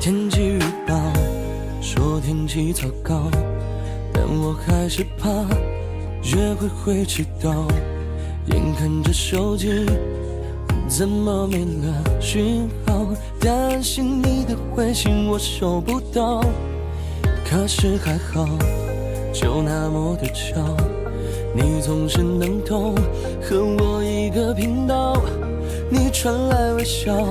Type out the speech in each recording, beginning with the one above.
天气预报说天气糟糕，但我还是怕约会迟到。眼看着手机怎么没了讯号，担心你的回信我收不到。可是还好，就那么的巧，你总是能懂，和我一个频道。你传来微笑，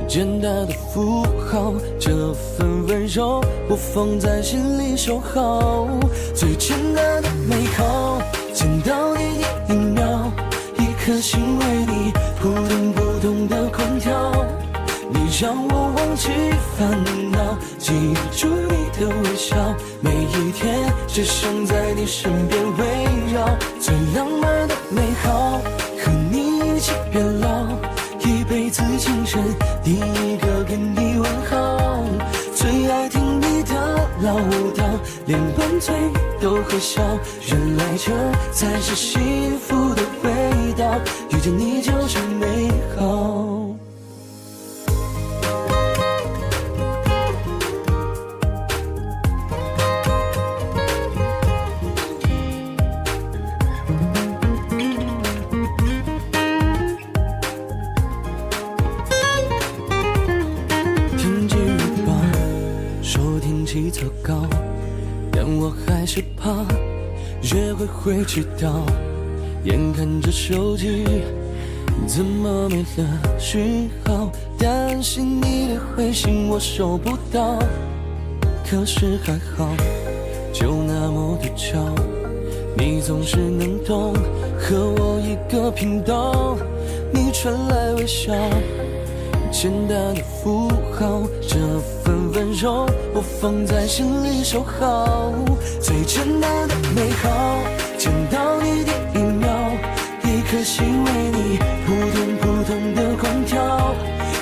简单的符号，这份温柔我放在心里收好。最简单的美好，见到你第一秒，一颗心为你扑通扑通的狂跳。你让我忘记烦恼，记住你的微笑，每一天只想在你身边围绕。最浪漫的美好，和你一起变老，一辈子情深，第一个跟你问好。最爱听你的唠叨，连拌嘴都会笑，原来这才是幸福的味道，遇见你就是美好。天气糟糕，但我还是怕约会迟到。眼看着手机怎么没了讯号，担心你的回信我收不到。可是还好，就那么的巧，你总是能懂，和我一个频道。你传来微笑，简单的符号，这份温柔我放在心里收好。最简单的美好，见到你第一秒，一颗心为你扑通扑通的狂跳。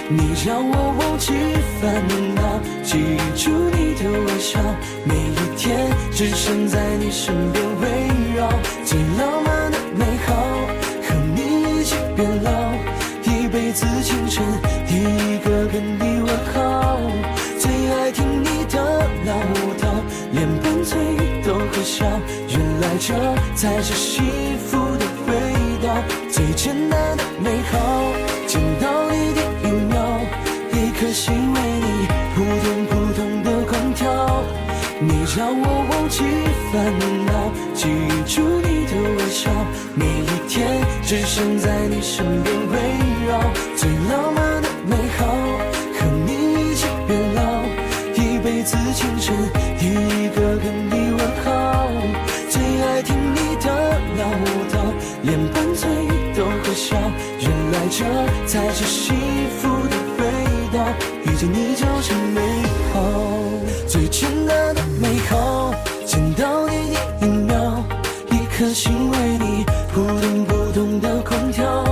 你让我忘记烦恼，记住你的微笑，每一天只想在你身边围绕。最浪漫的美好，和你一起变老，一辈子情深，第一个跟你问好。最爱听你的唠叨，连拌嘴都会笑，原来这才是幸福的味道。最简单的美好，见到你第一秒，一颗心为你扑通扑通的狂跳。你让我忘记烦恼，记住你的微笑，每一天只想在你身边围绕。最浪漫的美好，和你一起变老，一辈子情深，第一个跟你问好。最爱听你的唠叨，连拌嘴都会笑，原来这才是幸福的味道，遇见你就是美好。最简单的美好，见到你第一秒，一颗心为你扑通扑通的狂跳。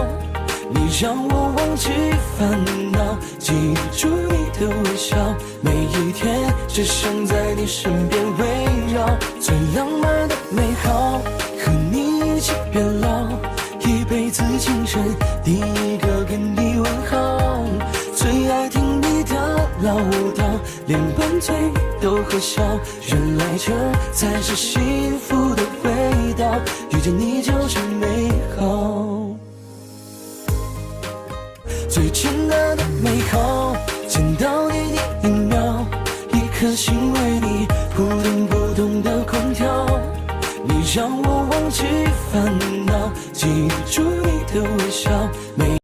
你让我忘记烦恼，记住你的微笑，每一天只想在你身边围绕。最浪漫的美好，和你一起变老，一辈子情深，第一个跟你问好。最爱听你的唠叨，连拌嘴都会笑，原来这才是幸福的味道，遇见你就是美好。最简单的美好，见到你第一秒，一颗心为你扑通扑通的狂跳。你让我忘记烦恼，记住你的微笑，每